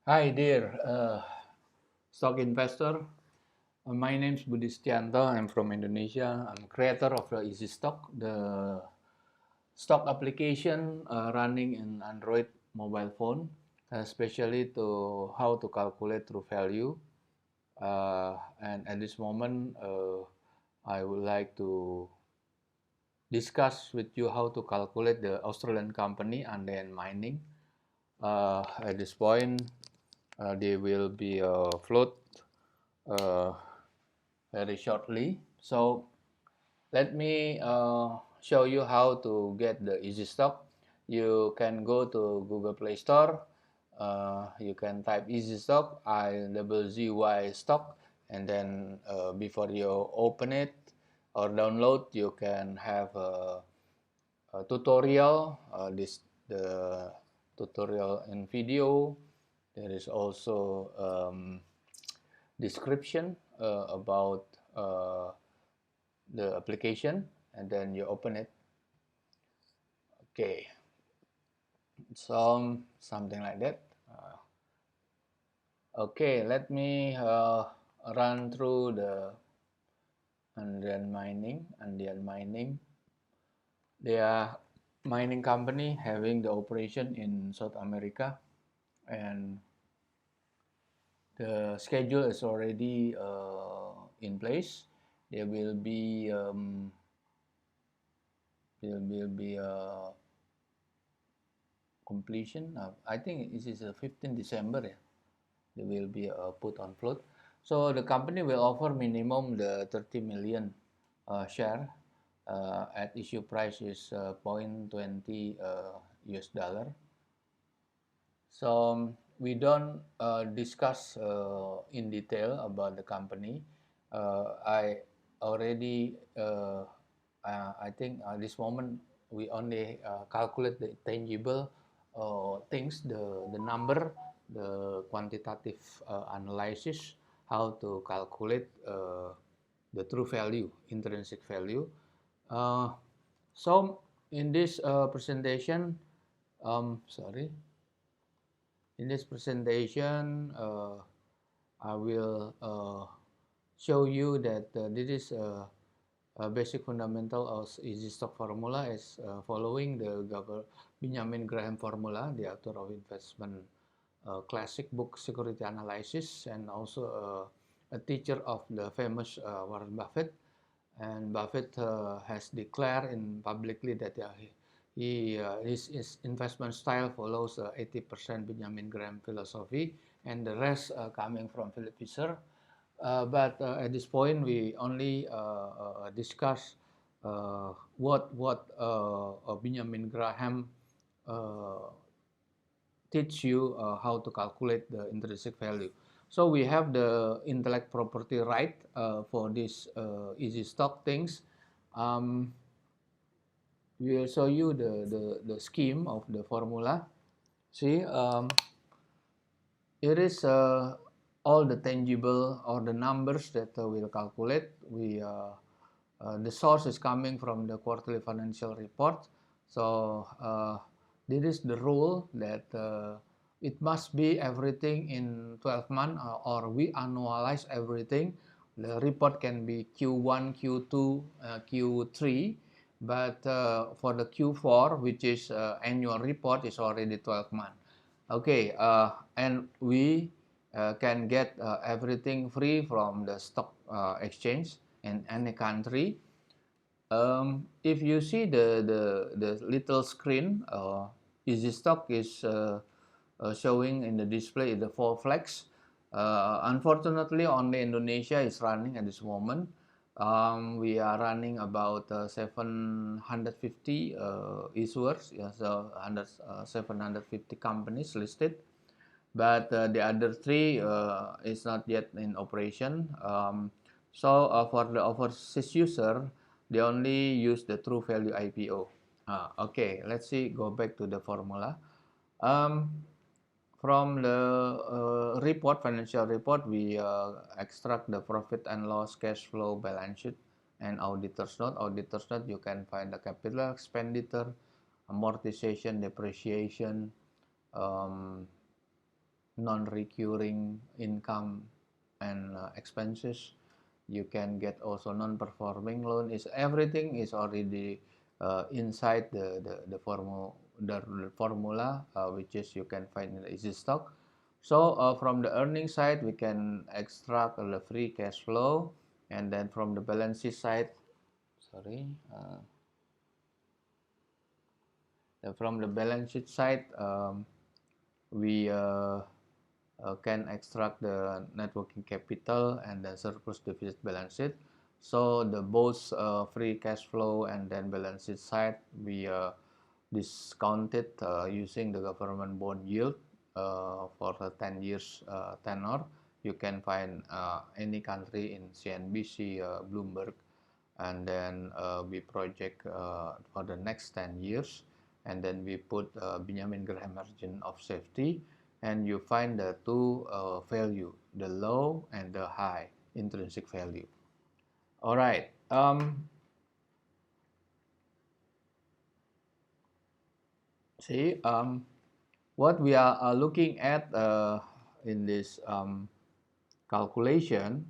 Hi, dear stock investor. My name is Budi Setianto. I'm from Indonesia. I'm creator of the Easy Stock, the stock application running in Android mobile phone, especially to how to calculate true value. And at this moment, I would like to discuss with you how to calculate the Australian company Andean Mining. At this point, they will be float uh, very shortly. So let me show you how to get the Easy Stock. You can go to Google Play Store. You can type Easy Stock, IZZY stock, and then before you open it or download, you can have a tutorial. This the tutorial in video. There is also description about the application, and then you open it. Okay, something like that. Okay, let me run through the Andean Mining. They are mining company having the operation in South America, and the schedule is already in place. There will be completion. I think this is 15 December. Yeah, they will be put on float. So the company will offer minimum the 30 million share at issue price is 0.20 US dollar. So we don't discuss in detail about the company. I already, I think at this moment we only calculate the tangible things, the number, the quantitative analysis, how to calculate the true value, intrinsic value. Uh, so in this presentation, sorry. In this presentation, I will show you that this is a basic fundamental of easy stock formula is following the Benjamin Graham formula, the author of investment classic book Security Analysis, and also a teacher of the famous Warren Buffett. And Buffett has declared in publicly that his investment style follows 80% Benjamin Graham philosophy, and the rest coming from Philip Fisher. But at this point, we only discuss what Benjamin Graham uh, teach you how to calculate the intrinsic value. So we have the intellect property right for this easy stock things. Um, we will show you the scheme of the formula. See, it is all the tangible or the numbers that we'll calculate. The source is coming from the quarterly financial report. So this is the rule that it must be everything in 12 months or we annualize everything. The report can be Q1, Q2, Q3, but for the Q4, which is annual report, is already 12 months. Okay, and we can get everything free from the stock exchange in any country. If you see the little screen, Easy Stock is showing in the display the four flags. Unfortunately, only Indonesia is running at this moment. We are running about 750 issuers, yeah, so 750 companies listed, but the other three is not yet in operation. So for the overseas user, they only use the true value IPO. Okay, let's see, go back to the formula. Um, from the financial report, we extract the profit and loss, cash flow, balance sheet, and auditor's note. Auditor's note, you can find the capital expenditure, amortization, depreciation, um, non-recurring income and expenses. You can get also non-performing loan. Is everything is already inside the formula, which is you can find in the EasyStock. So from the earning side, we can extract the free cash flow, and then from the balance sheet side, from the balance sheet side, we can extract the net working capital and then surplus deficit balance sheet. So the both free cash flow and then balance sheet side, we discounted using the government bond yield for the 10 years tenor. You can find any country in CNBC, Bloomberg, and then we project for the next 10 years, and then we put Benjamin Graham margin of safety, and you find the two value, the low and the high intrinsic value. All right. What we are looking at in this calculation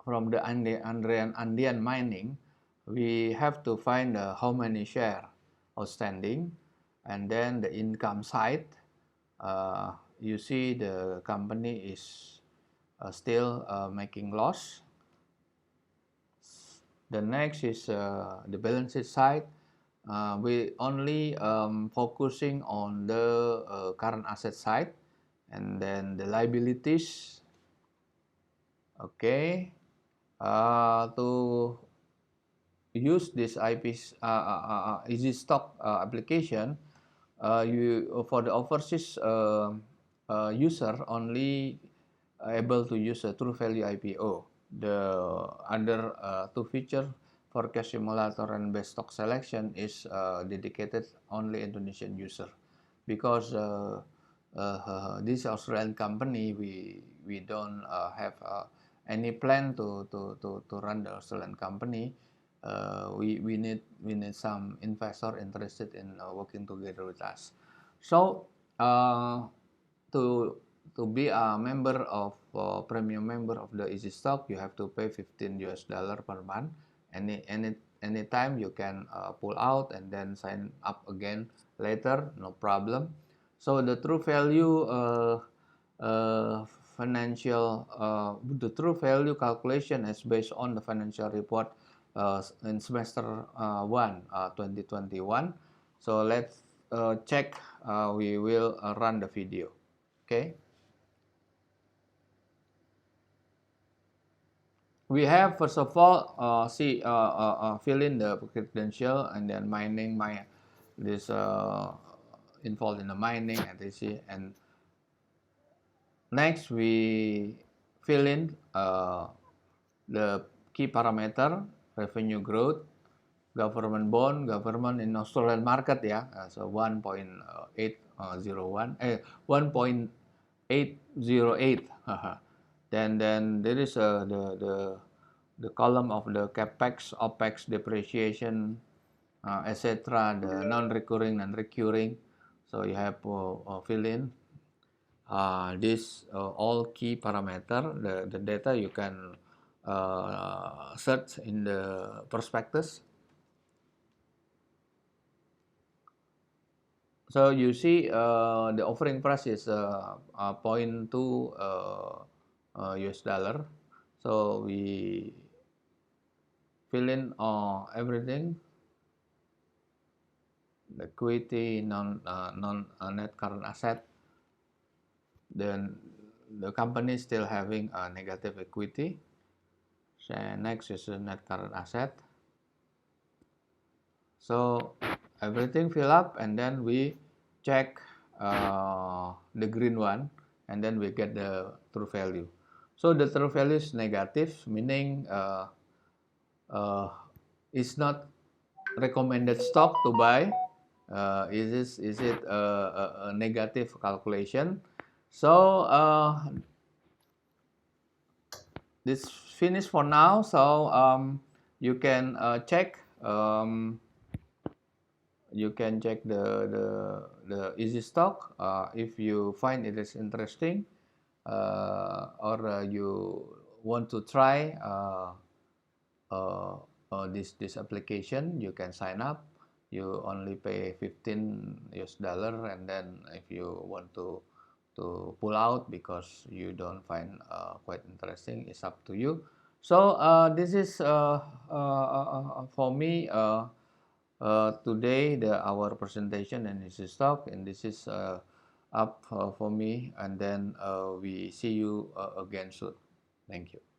from the Andean mining, we have to find how many share outstanding, and then the income side. You see the company is still making loss. The next is the balance sheet side. We only focusing on the current asset side, and then the liabilities. Okay, to use this EasyStock application, you for the overseas user only able to use a True Value IPO. The other two feature for cash simulator and best stock selection is dedicated only Indonesian user, because this Australian company, we don't have any plan to run the Australian company. We need some investor interested in working together with us. So to be a member of premium member of the EasyStock, you have to pay $15 per month. Anytime you can pull out and then sign up again later, no problem. So the true value the true value calculation is based on the financial report in semester 1 2021. So let's check. We will run the video. Okay. We have, first of all, fill in the credential, and then mining this involved in the mining, etc. And next we fill in the key parameter, revenue growth, government bond, government in Australian market, ya. So 1.808. Then there is the column of the capex, opex, depreciation, etc. The non-recurring and recurring. So you have fill in this all key parameter. The data you can search in the prospectus. So you see the offering price is $0.2 US dollar. So we fill in everything, the equity, net current asset. Then the company still having a negative equity. So next is the net current asset. So everything fill up, and then we check the green one, and then we get the true value. So the true value is negative, meaning it's not recommended stock to buy. Is it a negative calculation? So this finished for now. So you can check you can check the EasyStock. If you find it is interesting, or you want to try uh, this application, you can sign up. You only pay $15, and then if you want to pull out because you don't find quite interesting, it's up to you. So this is for me today our presentation and this is stock, and this is up for me, and then we see you again soon. Thank you.